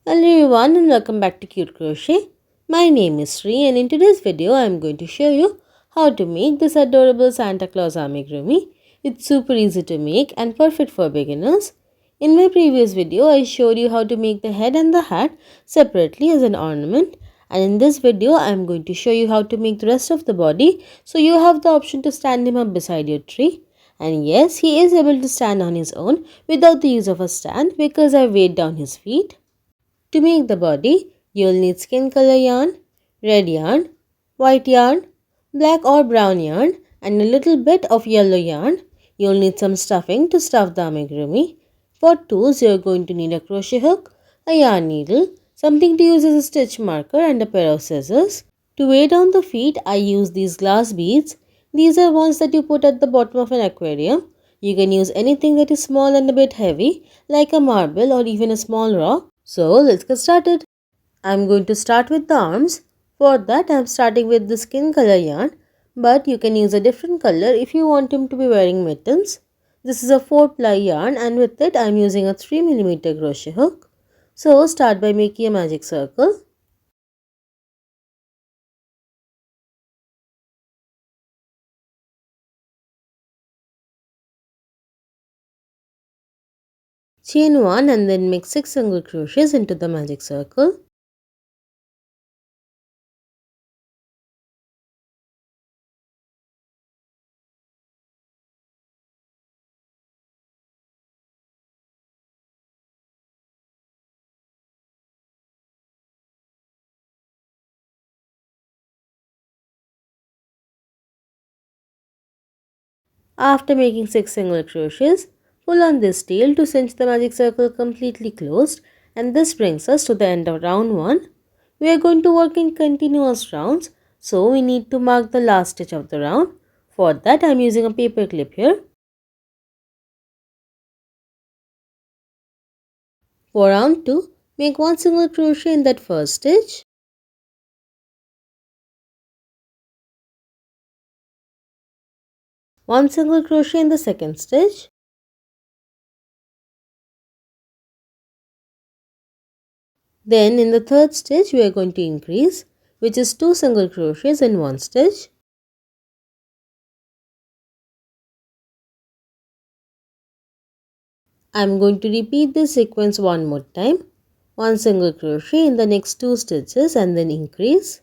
Hello everyone and welcome back to Cute Crochet. My name is Sri and in today's video I am going to show you how to make this adorable Santa Claus amigurumi. It's super easy to make and perfect for beginners. In my previous video I showed you how to make the head and the hat separately as an ornament, and in this video I am going to show you how to make the rest of the body so you have the option to stand him up beside your tree. And yes, he is able to stand on his own without the use of a stand because I weighed down his feet. To make the body, you will need skin color yarn, red yarn, white yarn, black or brown yarn, and a little bit of yellow yarn. You will need some stuffing to stuff the amigurumi. For tools, you are going to need a crochet hook, a yarn needle, something to use as a stitch marker, and a pair of scissors. To weigh down the feet, I use these glass beads. These are ones that you put at the bottom of an aquarium. You can use anything that is small and a bit heavy, like a marble or even a small rock. So let's get started. I'm going to start with the arms. For that I'm starting with the skin color yarn, but you can use a different color if you want him to be wearing mittens. This is a 4-ply yarn and with it I'm using a 3mm crochet hook. So start by making a magic circle. Chain 1 and then make 6 single crochets into the magic circle. After making 6 single crochets, pull on this tail to cinch the magic circle completely closed, and this brings us to the end of round 1. We are going to work in continuous rounds, so we need to mark the last stitch of the round. For that I am using a paper clip here. For round 2, make 1 single crochet in that first stitch. One single crochet in the second stitch. Then in the third stitch we are going to increase, which is 2 single crochets in one stitch. I am going to repeat this sequence one more time. 1 single crochet in the next 2 stitches and then increase.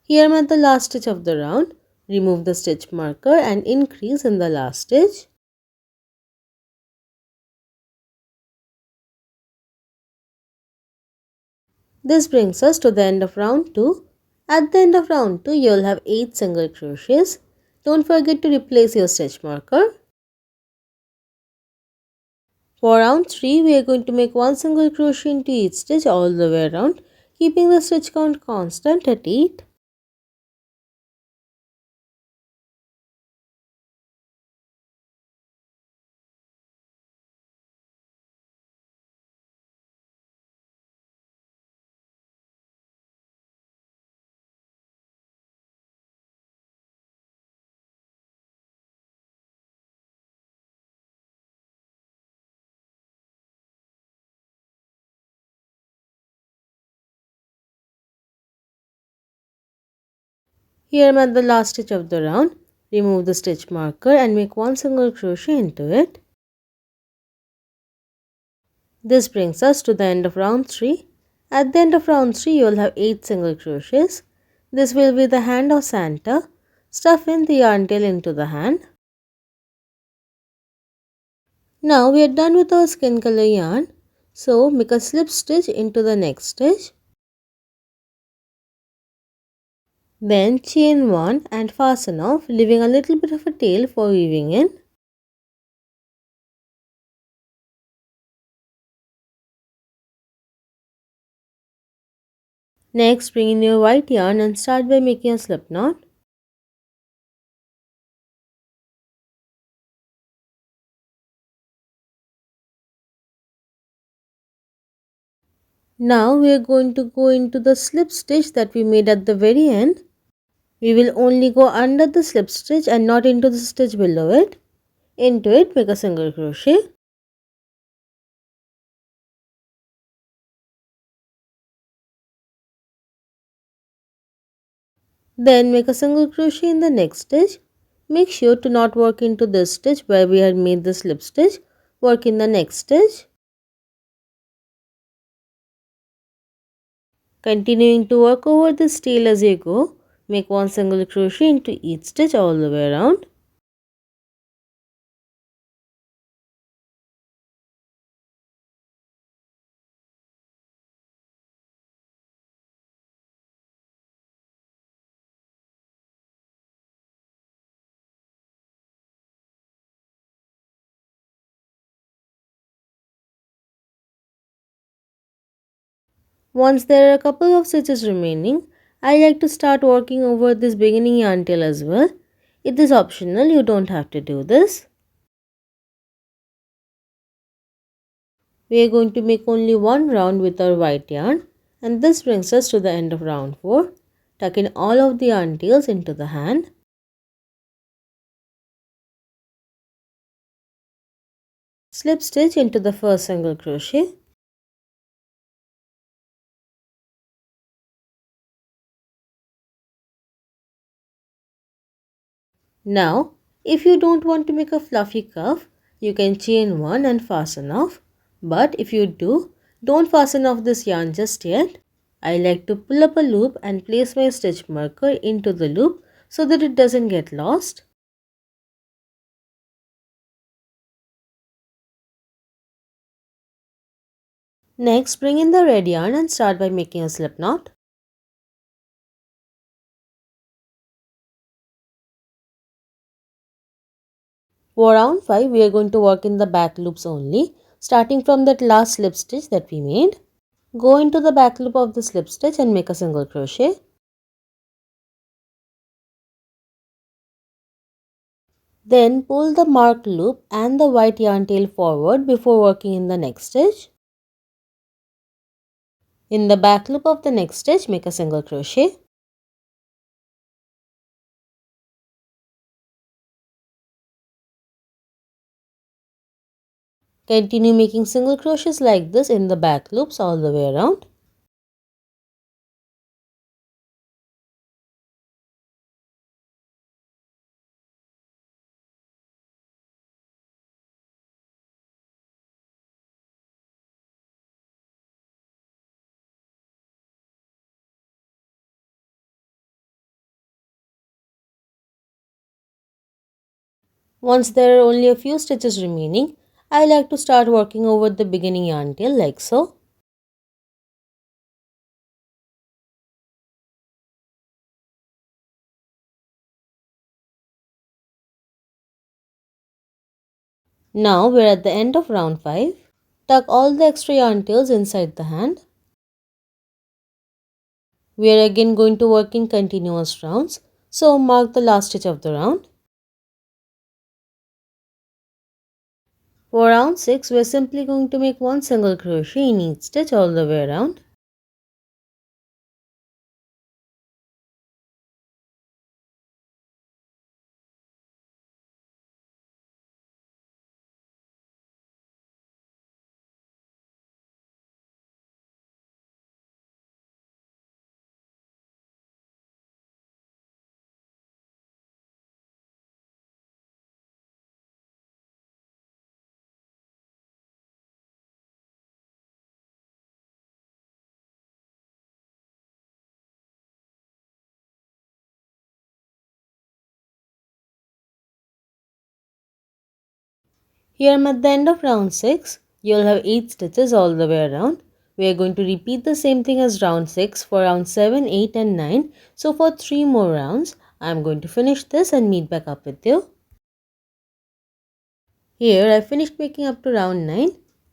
Here I'm at the last stitch of the round. Remove the stitch marker and increase in the last stitch. This brings us to the end of round 2. At the end of round 2, you will have 8 single crochets. Don't forget to replace your stitch marker. For round 3, we are going to make 1 single crochet into each stitch all the way around, keeping the stitch count constant at 8. Here I am at the last stitch of the round. Remove the stitch marker and make 1 single crochet into it. This brings us to the end of round 3. At the end of round 3, you will have 8 single crochets. This will be the hand of Santa. Stuff in the yarn tail into the hand. Now we are done with our skin color yarn. So make a slip stitch into the next stitch. Then chain 1 and fasten off, leaving a little bit of a tail for weaving in. Next, bring in your white yarn and start by making a slip knot. Now we are going to go into the slip stitch that we made at the very end. We will only go under the slip stitch and not into the stitch below it. Into it, make a single crochet. Then make a single crochet in the next stitch. Make sure to not work into this stitch where we had made the slip stitch. Work in the next stitch. Continuing to work over this tail as you go, make one single crochet into each stitch all the way around. Once there are a couple of stitches remaining, I like to start working over this beginning yarn tail as well. It is optional, you don't have to do this. We are going to make only one round with our white yarn, and this brings us to the end of round 4. Tuck in all of the yarn tails into the hand. Slip stitch into the first single crochet. Now, if you don't want to make a fluffy cuff, you can chain one and fasten off. But if you do, don't fasten off this yarn just yet. I like to pull up a loop and place my stitch marker into the loop so that it doesn't get lost. Next, bring in the red yarn and start by making a slip knot. For round 5, we are going to work in the back loops only, starting from that last slip stitch that we made. Go into the back loop of the slip stitch and make a single crochet. Then pull the marked loop and the white yarn tail forward before working in the next stitch. In the back loop of the next stitch, make a single crochet. Continue making single crochets like this in the back loops all the way around. Once there are only a few stitches remaining, I like to start working over the beginning yarn tail like so. Now we're at the end of round 5. Tuck all the extra yarn tails inside the hand. We are again going to work in continuous rounds, so mark the last stitch of the round. For round 6, we are simply going to make one single crochet in each stitch all the way around. Here I'm at the end of round 6. You'll have 8 stitches all the way around. We are going to repeat the same thing as round 6 for round 7, 8 and 9. So for 3 more rounds, I'm going to finish this and meet back up with you. Here I finished making up to round 9.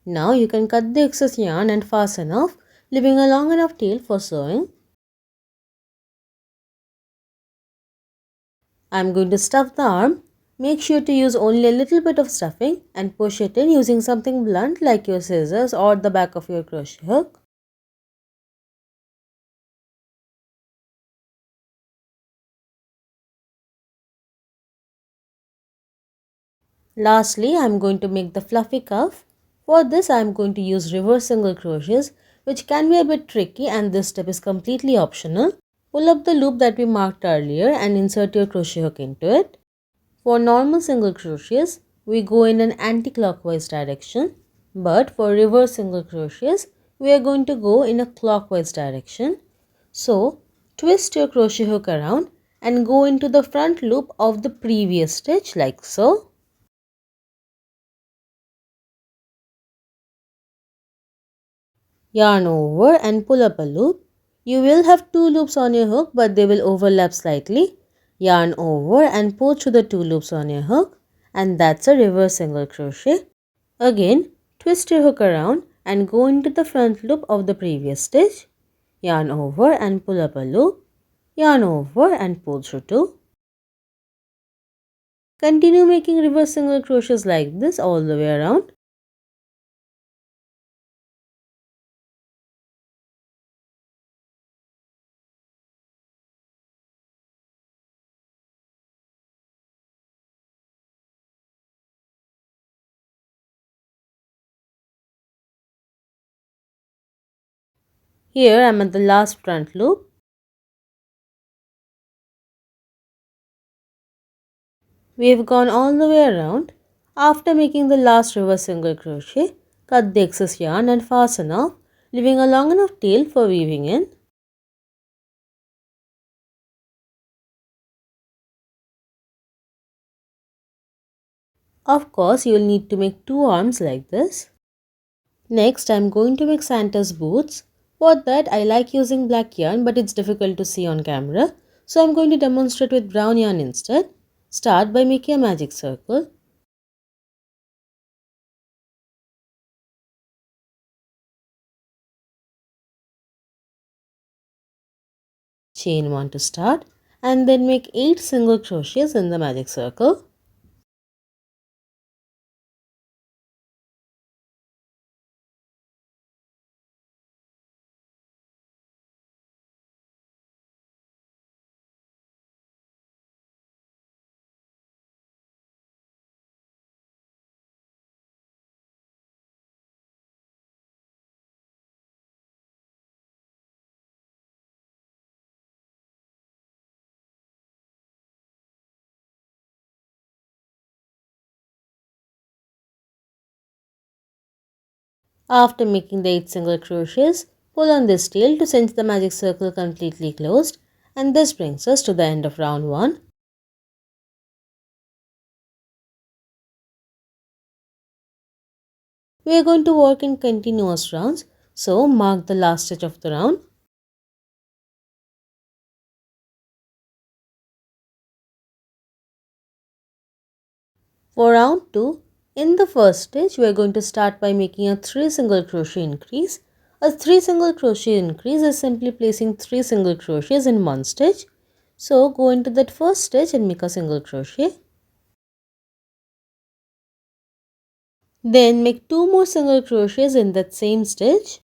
Now you can cut the excess yarn and fasten off, leaving a long enough tail for sewing. I'm going to stuff the arm. Make sure to use only a little bit of stuffing and push it in using something blunt like your scissors or the back of your crochet hook. Lastly, I am going to make the fluffy cuff. For this, I am going to use reverse single crochets, which can be a bit tricky, and this step is completely optional. Pull up the loop that we marked earlier and insert your crochet hook into it. For normal single crochets, we go in an anti-clockwise direction, but for reverse single crochets, we are going to go in a clockwise direction. So, twist your crochet hook around and go into the front loop of the previous stitch like so. Yarn over and pull up a loop. You will have two loops on your hook, but they will overlap slightly. Yarn over and pull through the two loops on your hook, and that's a reverse single crochet. Again, twist your hook around and go into the front loop of the previous stitch. Yarn over and pull up a loop. Yarn over and pull through two. Continue making reverse single crochets like this all the way around. Here I am at the last front loop. We have gone all the way around. After making the last reverse single crochet, cut the excess yarn and fasten off, leaving a long enough tail for weaving in. Of course, you will need to make two arms like this. Next, I am going to make Santa's boots. For that, I like using black yarn, but it's difficult to see on camera. So I'm going to demonstrate with brown yarn instead. Start by making a magic circle. Chain 1 to start, and then make 8 single crochets in the magic circle. After making the 8 single crochets, pull on this tail to cinch the magic circle completely closed, and this brings us to the end of round 1. We are going to work in continuous rounds, so mark the last stitch of the round. For round 2, in the first stitch, we are going to start by making a 3 single crochet increase. A 3 single crochet increase is simply placing 3 single crochets in one stitch. So go into that first stitch and make a single crochet. Then make 2 more single crochets in that same stitch.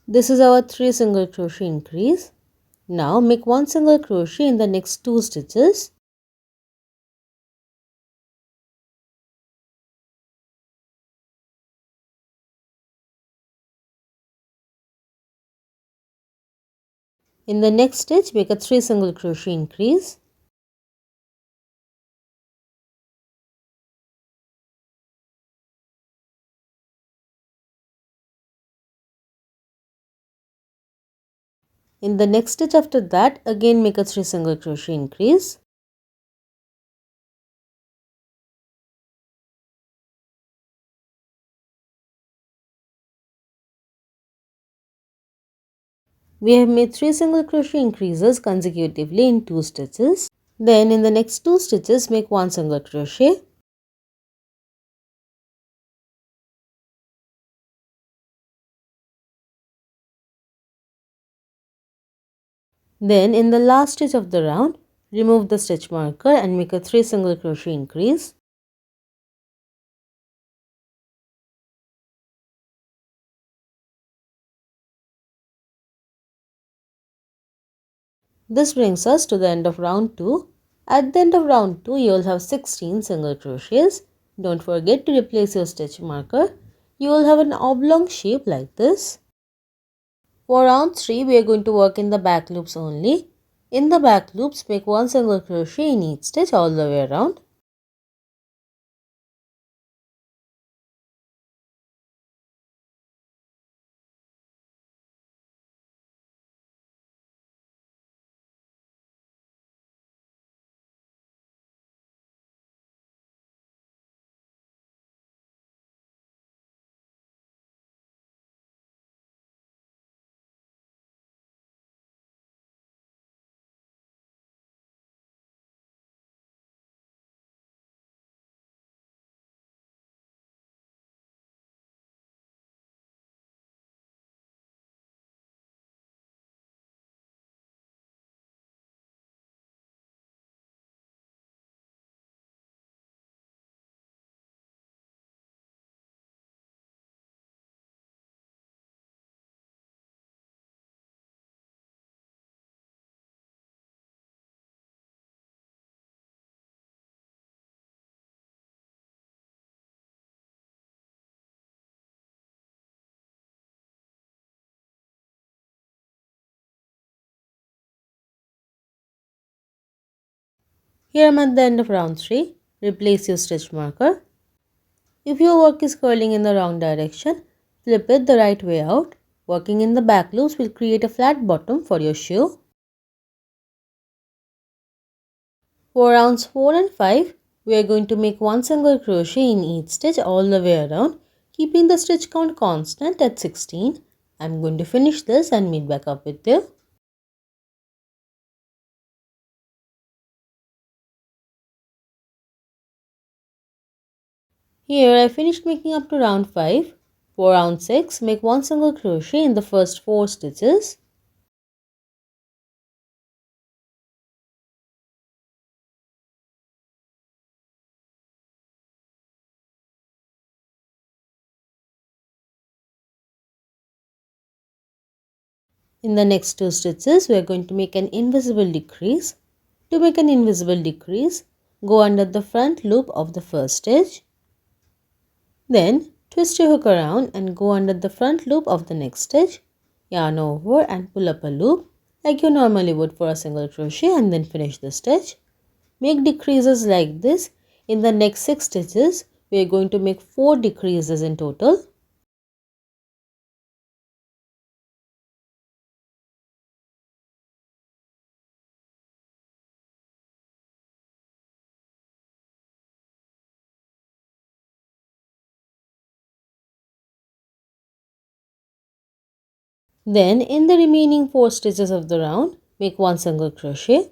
This is our 3 single crochet increase. Now make 1 single crochet in the next 2 stitches. In the next stitch, make a 3 single crochet increase. In the next stitch after that, again make a 3 single crochet increase. We have made 3 single crochet increases consecutively in 2 stitches. Then in the next 2 stitches, make 1 single crochet. Then in the last stitch of the round, remove the stitch marker and make a 3 single crochet increase. This brings us to the end of round 2. At the end of round 2, you will have 16 single crochets. Don't forget to replace your stitch marker. You will have an oblong shape like this. For round 3, we are going to work in the back loops only. In the back loops, make one single crochet in each stitch all the way around. Here I am at the end of round 3. Replace your stitch marker. If your work is curling in the wrong direction, flip it the right way out. Working in the back loops will create a flat bottom for your shoe. For rounds 4 and 5, we are going to make one single crochet in each stitch all the way around, keeping the stitch count constant at 16. I am going to finish this and meet back up with you. Here I finished making up to round 5. For round 6, make one single crochet in the first 4 stitches. In the next 2 stitches, we are going to make an invisible decrease. To make an invisible decrease, go under the front loop of the first stitch. Then twist your hook around and go under the front loop of the next stitch. Yarn over and pull up a loop like you normally would for a single crochet and then finish the stitch. Make decreases like this. In the next 6 stitches, we are going to make 4 decreases in total. Then in the remaining 4 stitches of the round, make one single crochet.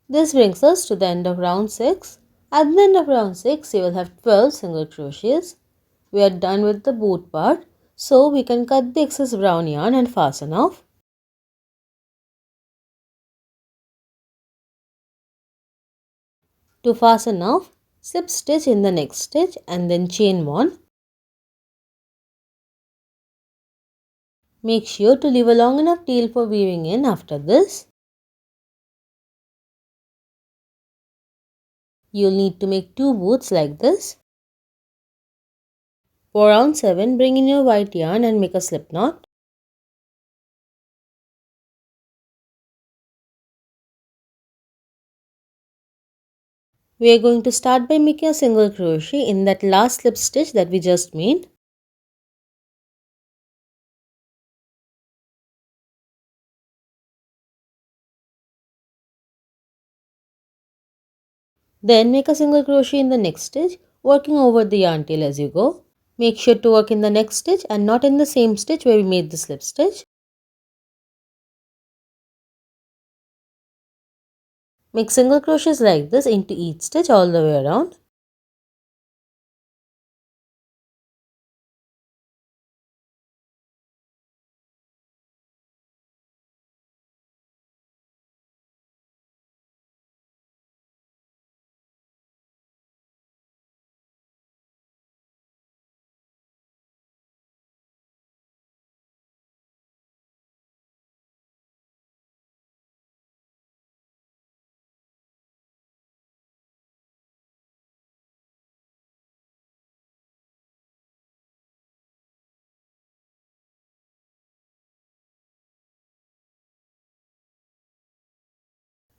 This brings us to the end of round 6. At the end of round 6, you will have 12 single crochets. We are done with the boot part, so we can cut the excess brown yarn and fasten off. To fasten off, slip stitch in the next stitch and then chain 1. Make sure to leave a long enough tail for weaving in after this. You'll need to make 2 boots like this. For round 7, bring in your white yarn and make a slip knot. We are going to start by making a single crochet in that last slip stitch that we just made. Then make a single crochet in the next stitch, working over the yarn tail as you go. Make sure to work in the next stitch and not in the same stitch where we made the slip stitch. Make single crochets like this into each stitch all the way around.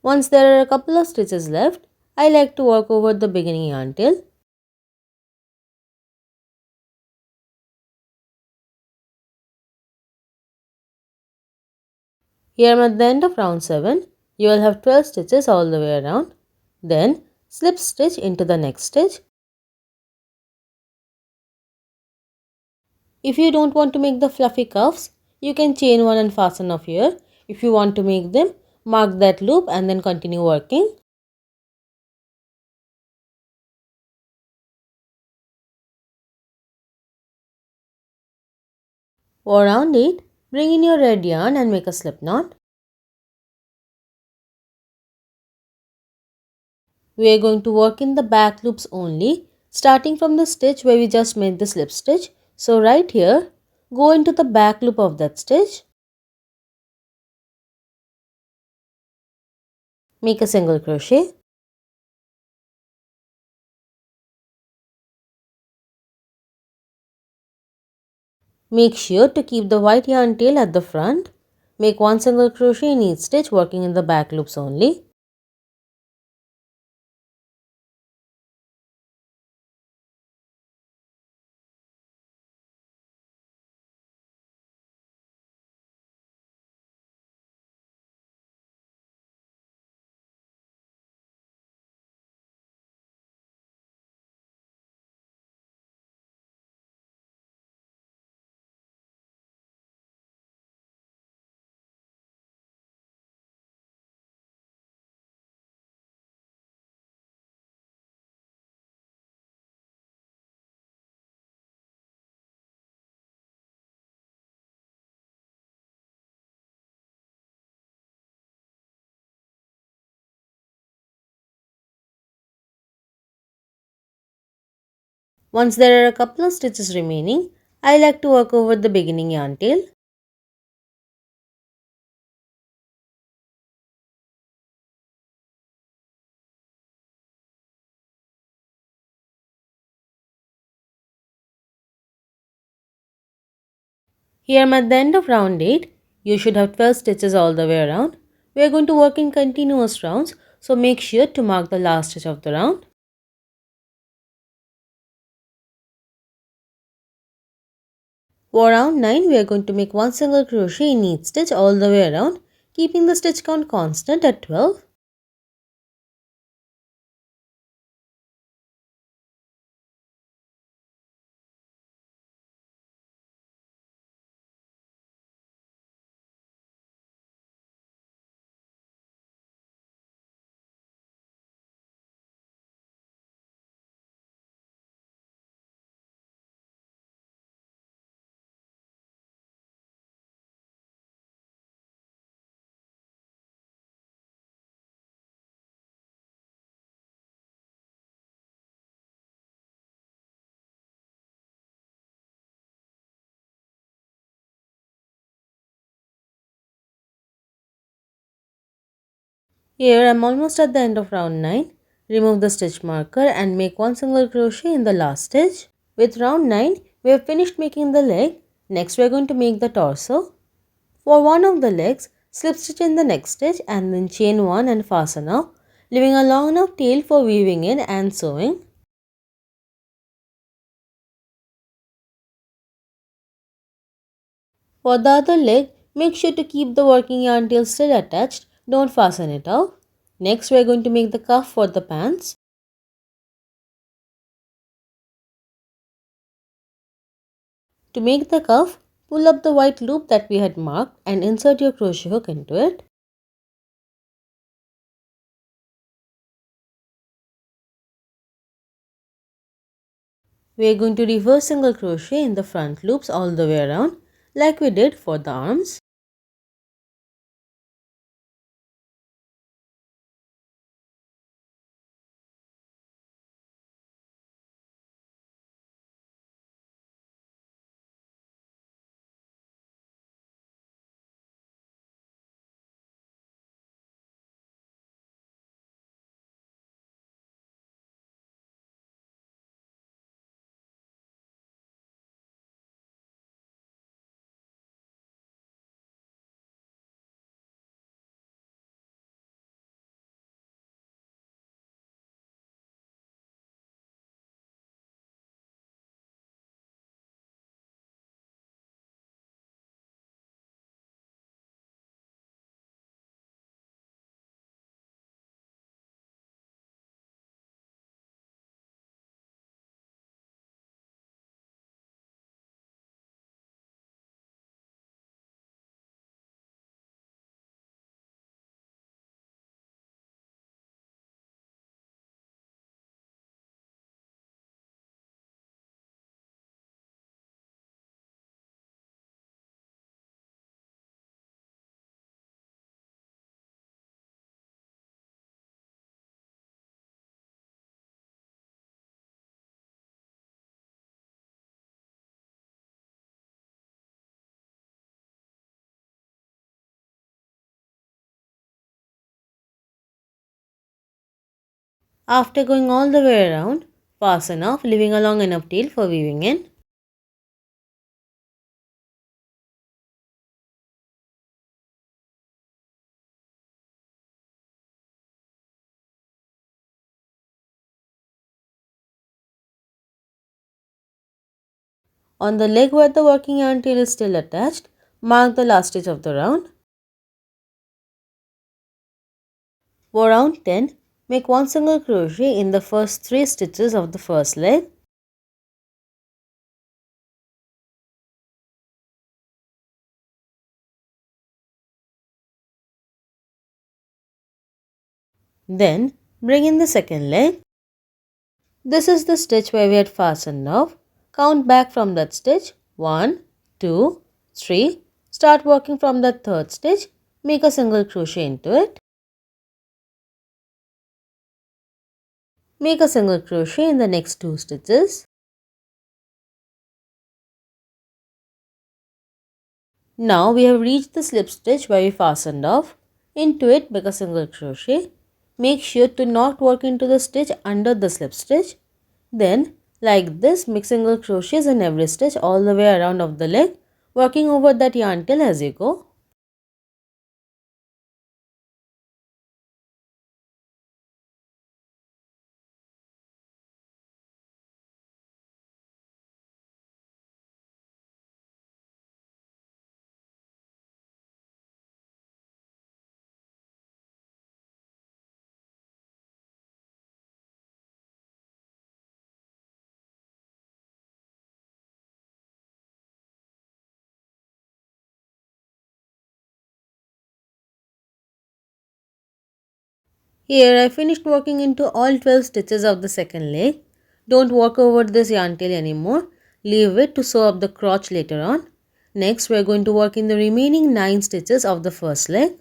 Once there are a couple of stitches left, I like to work over the beginning yarn tail. Here at the end of round 7, you will have 12 stitches all the way around. Then slip stitch into the next stitch. If you don't want to make the fluffy cuffs, you can chain one and fasten off here. If you want to make them, mark that loop and then continue working. For round 8, bring in your red yarn and make a slip knot. We are going to work in the back loops only, starting from the stitch where we just made the slip stitch. So right here, go into the back loop of that stitch. Make a single crochet. Make sure to keep the white yarn tail at the front. Make one single crochet in each stitch working in the back loops only. Once there are a couple of stitches remaining, I like to work over the beginning yarn tail. Here I'm at the end of round 8. You should have 12 stitches all the way around. We are going to work in continuous rounds, so make sure to mark the last stitch of the round. For round 9, we are going to make one single crochet in each stitch all the way around, keeping the stitch count constant at 12. Here I am almost at the end of round 9. Remove the stitch marker and make one single crochet in the last stitch. With round 9, we have finished making the leg. Next we are going to make the torso. For one of the legs, slip stitch in the next stitch and then chain one and fasten off, leaving a long enough tail for weaving in and sewing. For the other leg, make sure to keep the working yarn tail still attached, don't fasten it off. Next we are going to make the cuff for the pants. To make the cuff, pull up the white loop that we had marked and insert your crochet hook into it. We are going to reverse single crochet in the front loops all the way around like we did for the arms. After going all the way around, fasten off, leaving a long enough tail for weaving in. On the leg where the working yarn tail is still attached, mark the last stitch of the round. For round 10, make one single crochet in the first 3 stitches of the first leg. Then bring in the second leg. This is the stitch where we had fastened off. Count back from that stitch. 1, 2, 3. Start working from the third stitch. Make a single crochet into it. Make a single crochet in the next 2 stitches. Now we have reached the slip stitch where we fastened off. Into it, make a single crochet. Make sure to not work into the stitch under the slip stitch. Then, like this, make single crochets in every stitch all the way around of the leg, working over that yarn tail as you go. Here I finished working into all 12 stitches of the second leg. Don't work over this yarn tail anymore. Leave it to sew up the crotch later on. Next we are going to work in the remaining 9 stitches of the first leg.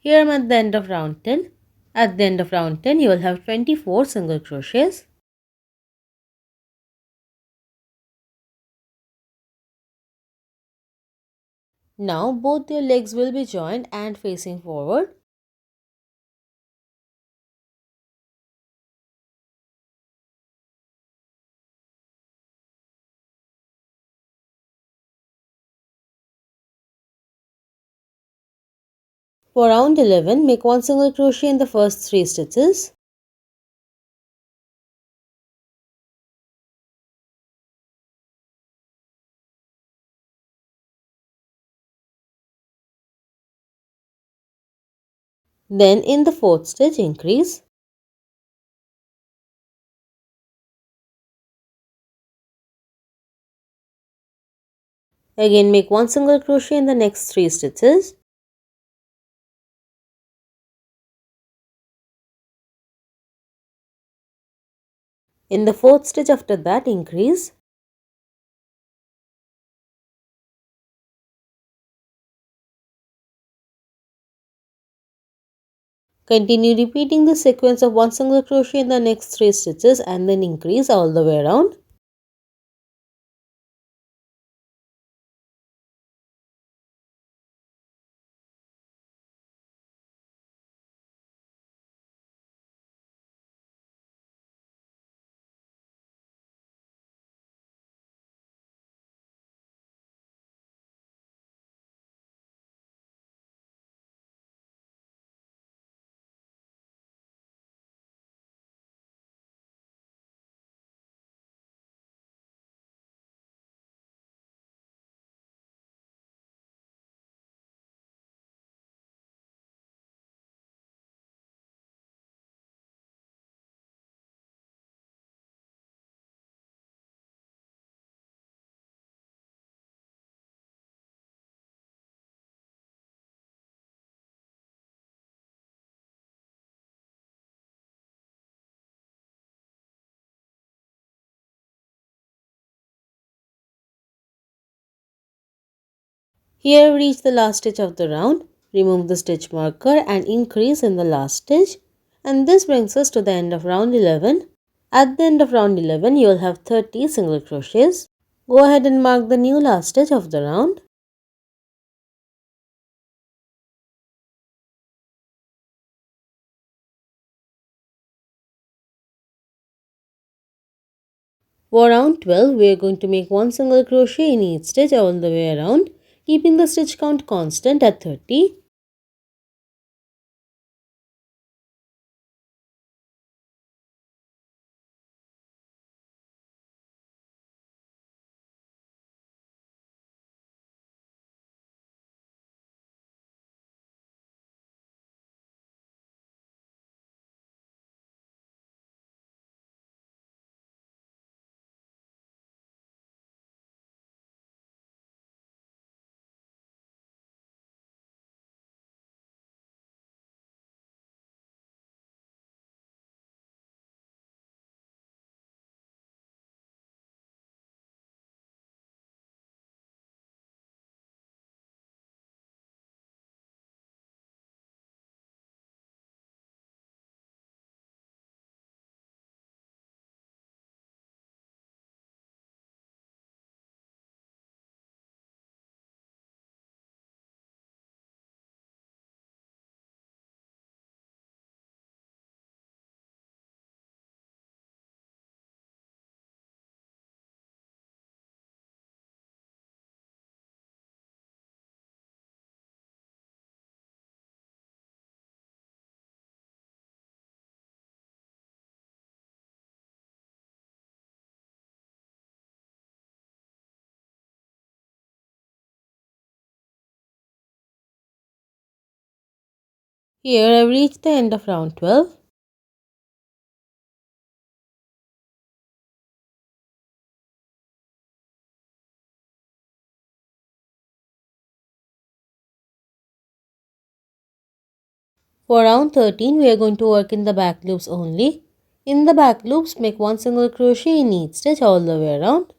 Here I am at the end of round 10. At the end of round 10 you will have 24 single crochets. Now both your legs will be joined and facing forward. For round 11, make one single crochet in the first 3 stitches. Then in the fourth stitch increase. Again make one single crochet in the next 3 stitches. In the fourth stitch after that increase. Continue repeating the sequence of one single crochet in the next 3 stitches and then increase all the way around. Here we reach the last stitch of the round. Remove the stitch marker and increase in the last stitch. And this brings us to the end of round 11. At the end of round 11, you will have 30 single crochets. Go ahead and mark the new last stitch of the round. For round 12, we are going to make one single crochet in each stitch all the way around, keeping the stitch count constant at 30. Here I have reached the end of round 12. For round 13, we are going to work in the back loops only. In the back loops, make one single crochet in each stitch all the way around.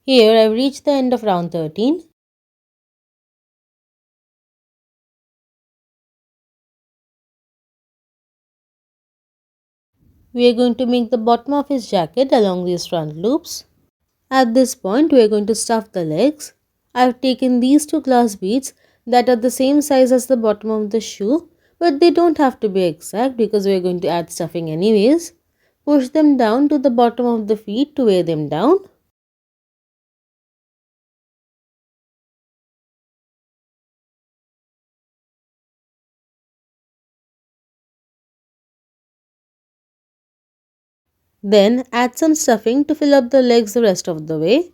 Here I have reached the end of round 13. We are going to make the bottom of his jacket along these front loops. At this point, we are going to stuff the legs. I have taken these two glass beads that are the same size as the bottom of the shoe, but they don't have to be exact because we are going to add stuffing anyways. Push them down to the bottom of the feet to weigh them down. Then add some stuffing to fill up the legs the rest of the way.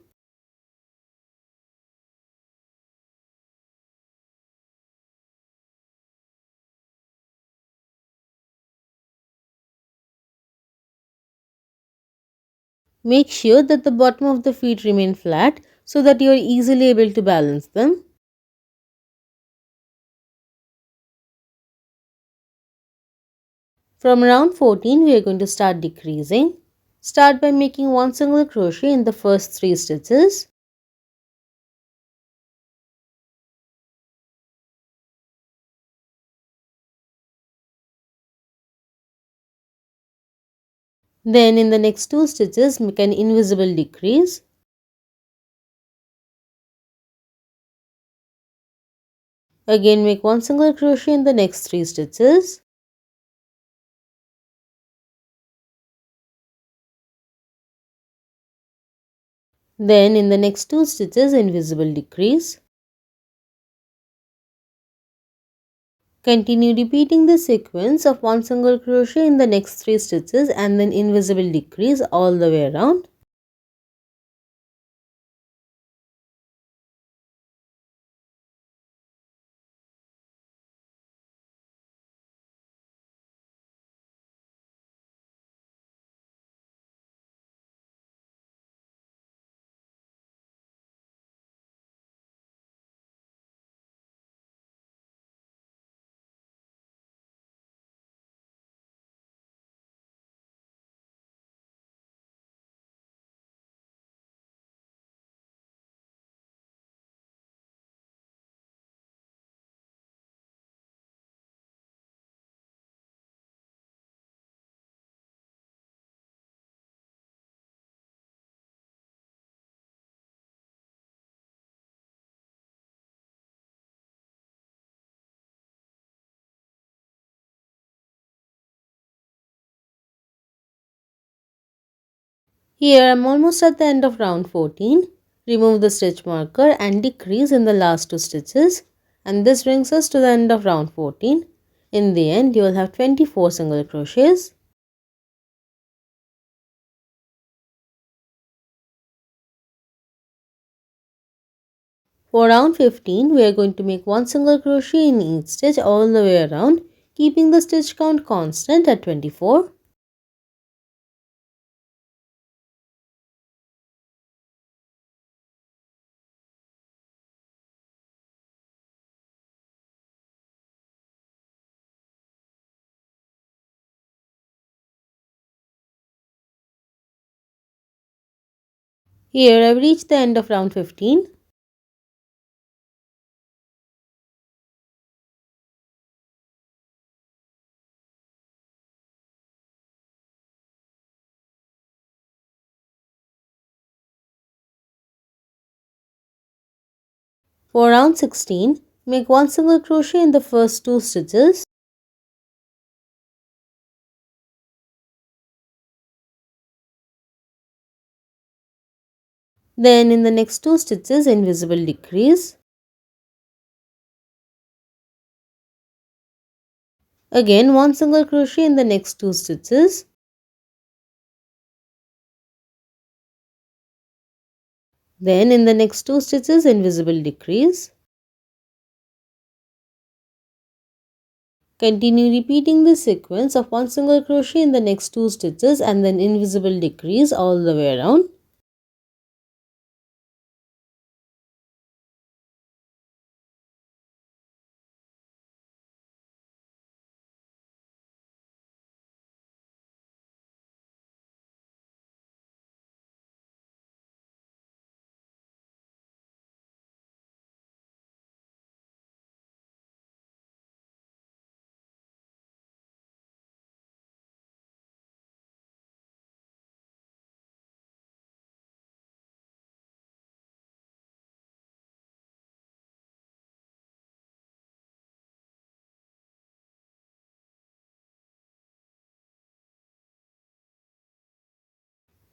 Make sure that the bottom of the feet remain flat so that you are easily able to balance them. From round 14, we are going to start decreasing. Start by making one single crochet in the first 3 stitches. Then in the next 2 stitches, make an invisible decrease. Again, make one single crochet in the next 3 stitches. Then in the next 2 stitches, invisible decrease. Continue repeating the sequence of one single crochet in the next 3 stitches and then invisible decrease all the way around. Here I am almost at the end of round 14. Remove the stitch marker and decrease in the last 2 stitches, and this brings us to the end of round 14. In the end, you will have 24 single crochets. For round 15, we are going to make one single crochet in each stitch all the way around, keeping the stitch count constant at 24. Here I have reached the end of round 15. For round 16, make one single crochet in the first 2 stitches. Then in the next 2 stitches, invisible decrease. Again, one single crochet in the next 2 stitches. Then in the next 2 stitches, invisible decrease. Continue repeating this sequence of one single crochet in the next 2 stitches and then invisible decrease all the way around.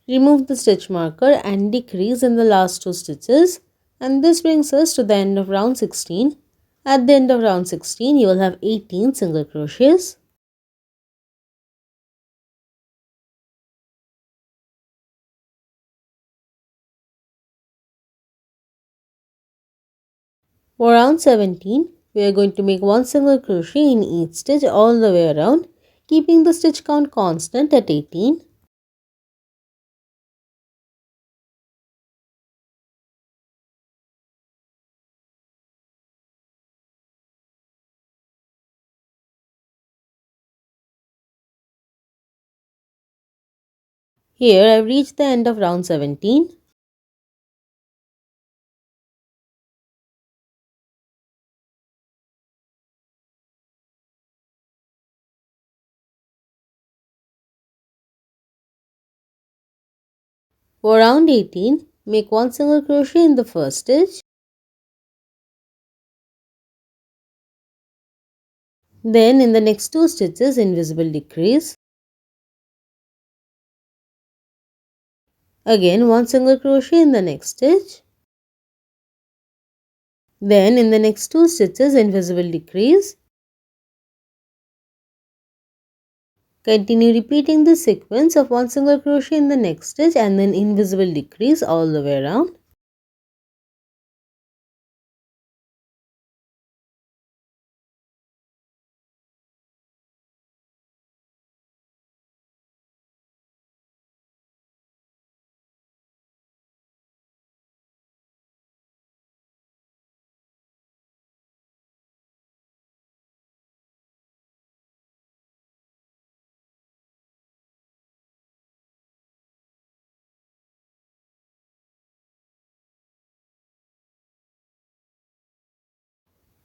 Remove the stitch marker and decrease in the last 2 stitches, and this brings us to the end of round 16. At the end of round 16, you will have 18 single crochets. For round 17, we are going to make one single crochet in each stitch all the way around, keeping the stitch count constant at 18. Here I've reached the end of round 17. For round 18, make one single crochet in the first stitch. Then in the next 2 stitches, invisible decrease. Again one single crochet in the next stitch. Then in the next 2 stitches, invisible decrease. Continue repeating this sequence of one single crochet in the next stitch and then invisible decrease all the way around.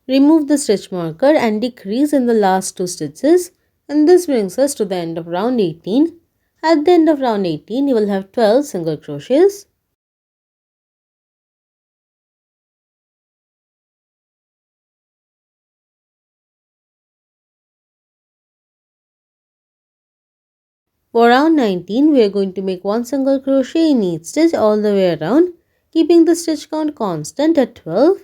Remove the stitch marker and decrease in the last 2 stitches, and this brings us to the end of round 18. At the end of round 18, you will have 12 single crochets. For round 19, we are going to make one single crochet in each stitch all the way around, keeping the stitch count constant at 12.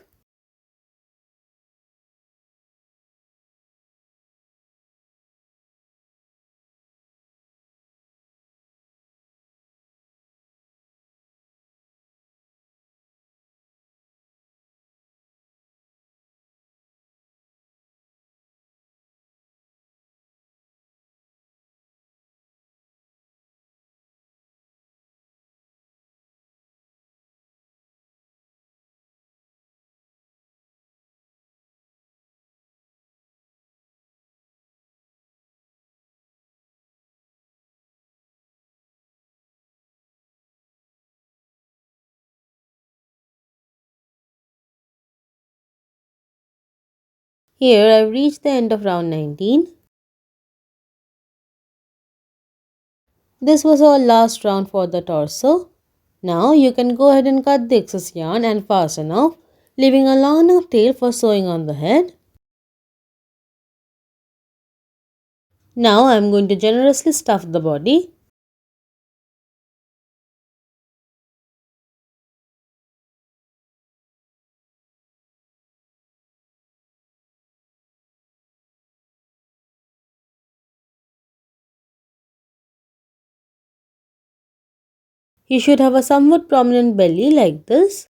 Here I've reached the end of round 19. This was our last round for the torso. Now you can go ahead and cut the excess yarn and fasten off, leaving a long enough tail for sewing on the head. Now I am going to generously stuff the body. You should have a somewhat prominent belly like this.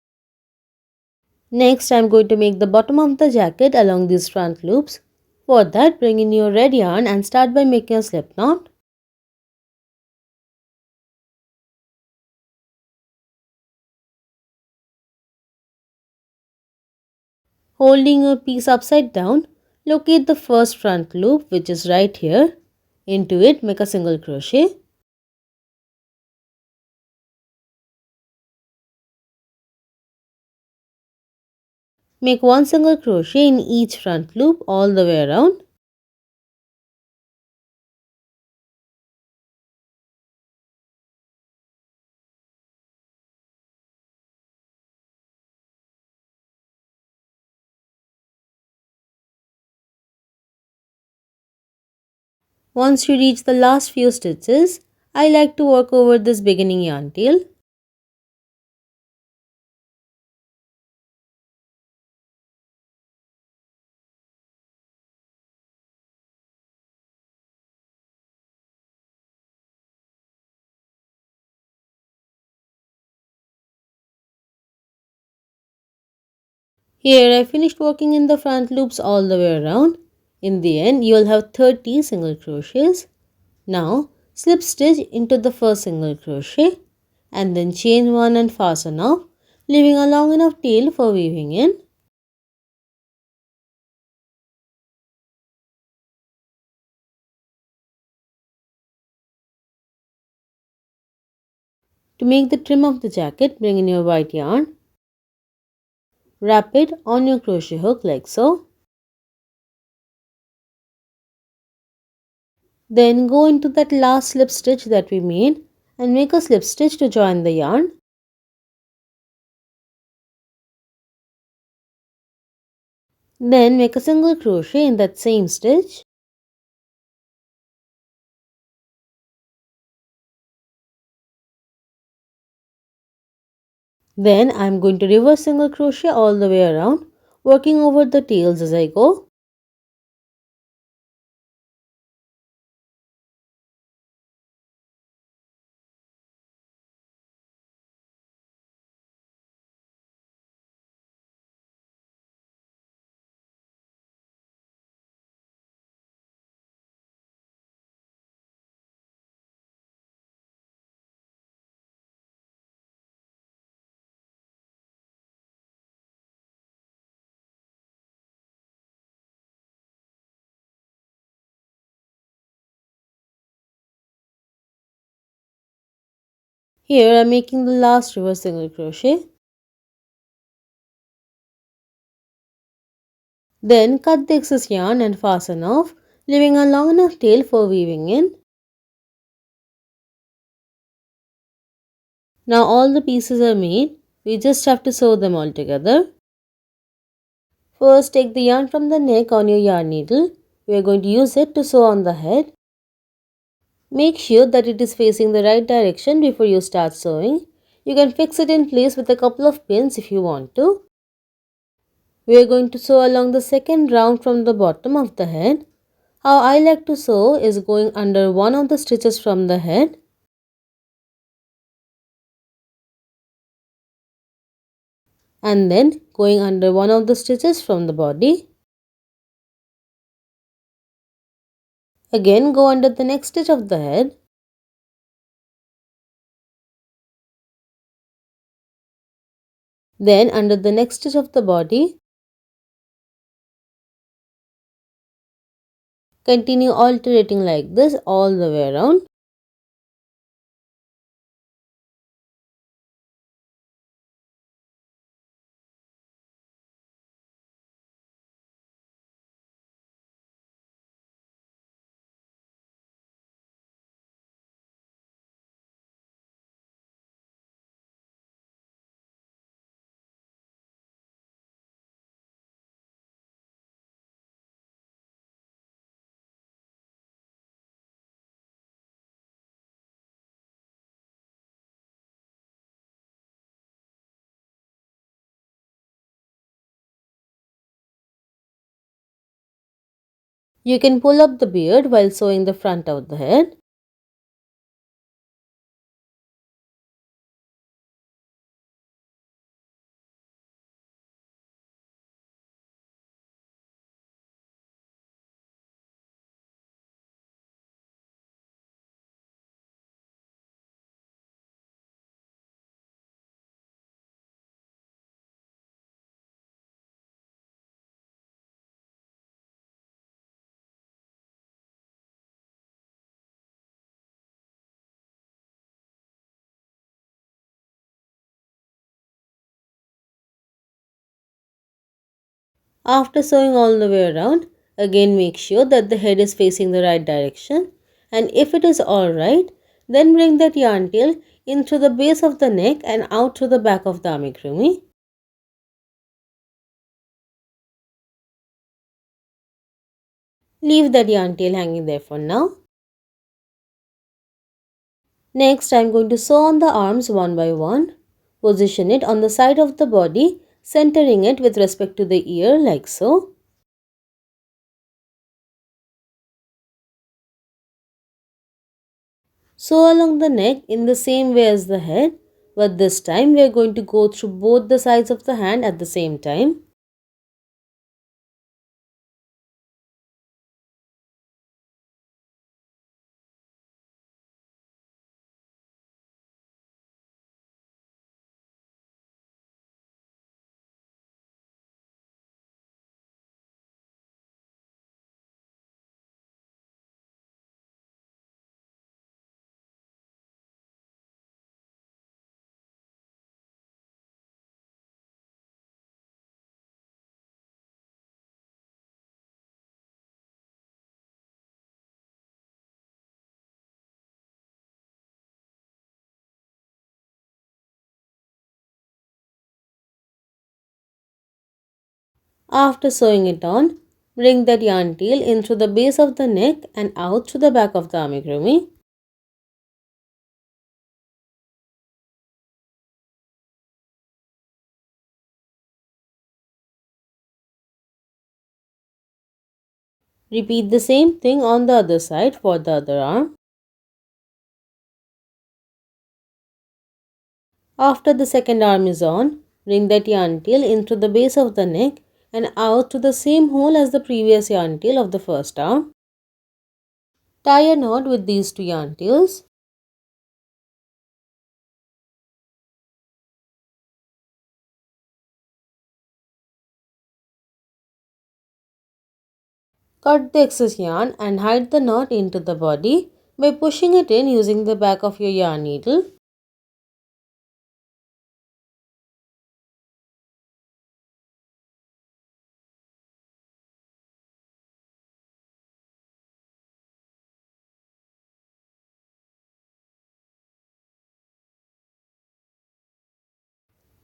Next, I am going to make the bottom of the jacket along these front loops. For that, bring in your red yarn and start by making a slip knot. Holding your piece upside down, locate the first front loop, which is right here. Into it, make a single crochet. Make one single crochet in each front loop all the way around. Once you reach the last few stitches, I like to work over this beginning yarn tail. Here I finished working in the front loops all the way around. In the end, you will have 30 single crochets. Now, slip stitch into the first single crochet and then chain one and fasten off, leaving a long enough tail for weaving in. To make the trim of the jacket, bring in your white yarn. Wrap it on your crochet hook like so. Then go into that last slip stitch that we made and make a slip stitch to join the yarn. Then make a single crochet in that same stitch. Then I am going to reverse single crochet all the way around, working over the tails as I go. Here I am making the last reverse single crochet. Then cut the excess yarn and fasten off, leaving a long enough tail for weaving in. Now all the pieces are made, we just have to sew them all together. First take the yarn from the neck on your yarn needle. We are going to use it to sew on the head. Make sure that it is facing the right direction before you start sewing. You can fix it in place with a couple of pins if you want to. We are going to sew along the second round from the bottom of the head. How I like to sew is going under one of the stitches from the head. And then going under one of the stitches from the body. Again go under the next stitch of the head. Then under the next stitch of the body. Continue alternating like this all the way around. You can pull up the beard while sewing the front of the head. After sewing all the way around, again make sure that the head is facing the right direction, and if it is alright, then bring that yarn tail in through the base of the neck and out through the back of the amigurumi. Leave that yarn tail hanging there for now. Next, I am going to sew on the arms one by one. Position it on the side of the body, centering it with respect to the ear like so. Sew along the neck in the same way as the head, but this time we are going to go through both the sides of the hand at the same time. After sewing it on, bring that yarn tail in through the base of the neck and out through the back of the amigurumi. Repeat the same thing on the other side for the other arm. After the second arm is on, bring that yarn tail into the base of the neck and out to the same hole as the previous yarn tail of the first arm. Tie a knot with these two yarn tails. Cut the excess yarn and hide the knot into the body by pushing it in using the back of your yarn needle.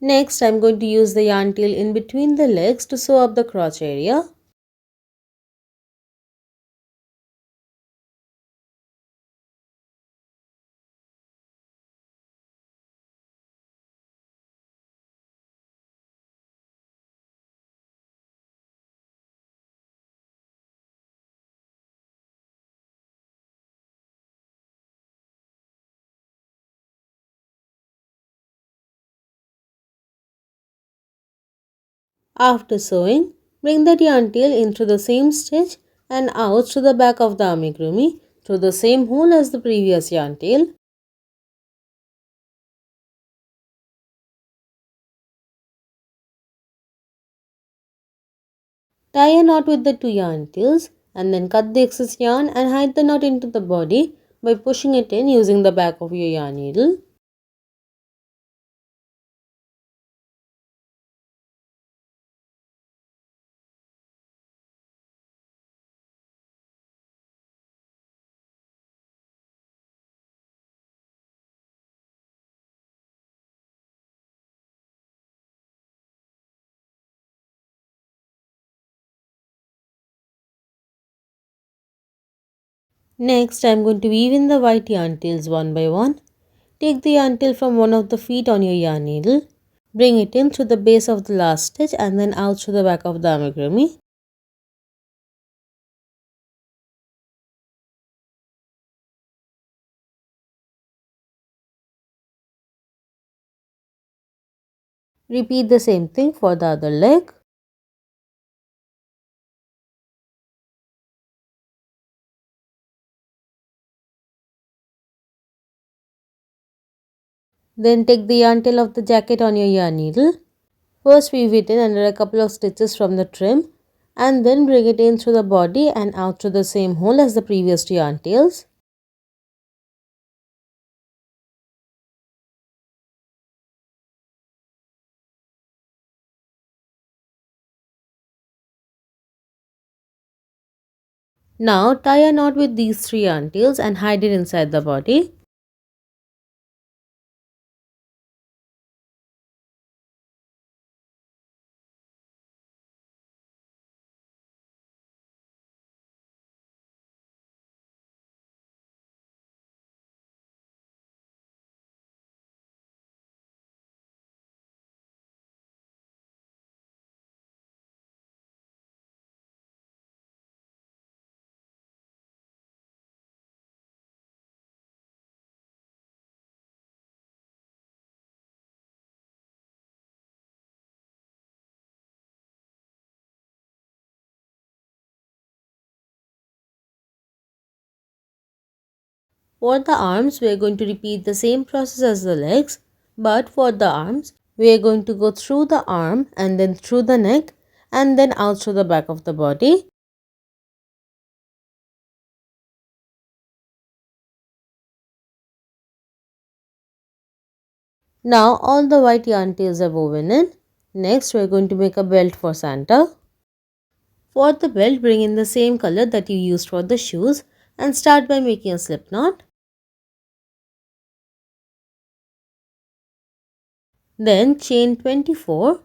Next, I am going to use the yarn tail in between the legs to sew up the crotch area. After sewing, bring that yarn tail in through the same stitch and out to the back of the amigurumi through the same hole as the previous yarn tail. Tie a knot with the two yarn tails and then cut the excess yarn and hide the knot into the body by pushing it in using the back of your yarn needle. Next, I am going to weave in the white yarn tails one by one. Take the yarn tail from one of the feet on your yarn needle. Bring it in through the base of the last stitch and then out through the back of the amigurumi. Repeat the same thing for the other leg. Then take the yarn tail of the jacket on your yarn needle. First weave it in under a couple of stitches from the trim and then bring it in through the body and out through the same hole as the previous two yarn tails. Now tie a knot with these three yarn tails and hide it inside the body. For the arms, we are going to repeat the same process as the legs, but for the arms, we are going to go through the arm and then through the neck and then out through the back of the body. Now all the white yarn tails are woven in. Next, we are going to make a belt for Santa. For the belt, bring in the same color that you used for the shoes and start by making a slip knot. Then chain 24.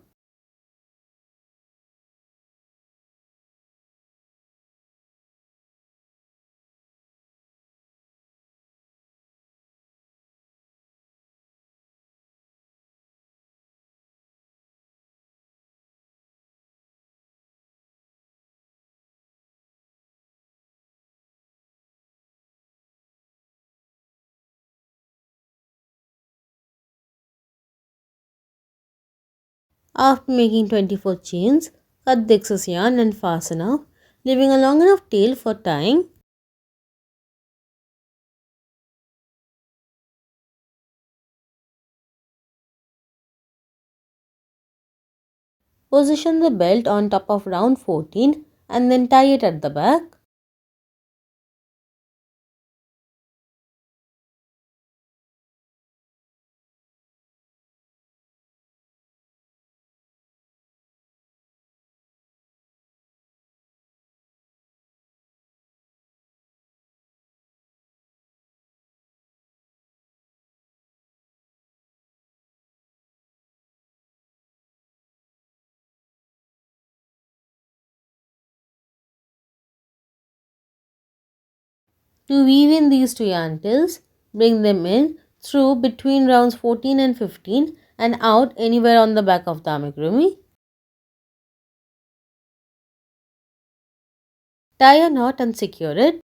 After making 24 chains, cut the excess yarn and fasten up, leaving a long enough tail for tying. Position the belt on top of round 14 and then tie it at the back. To weave in these two yarn tails, bring them in through between rounds 14 and 15 and out anywhere on the back of the amigurumi. Tie a knot and secure it.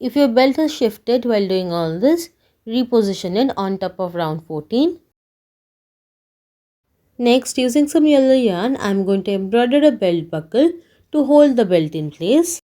If your belt is shifted while doing all this, reposition it on top of round 14. Next, using some yellow yarn, I am going to embroider a belt buckle to hold the belt in place.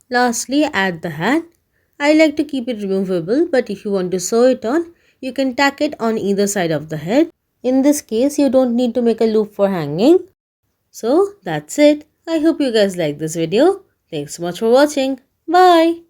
Lastly, add the hat. I like to keep it removable, but if you want to sew it on, you can tack it on either side of the head. In this case, you don't need to make a loop for hanging. So that's it. I hope you guys like this video. Thanks so much for watching. Bye.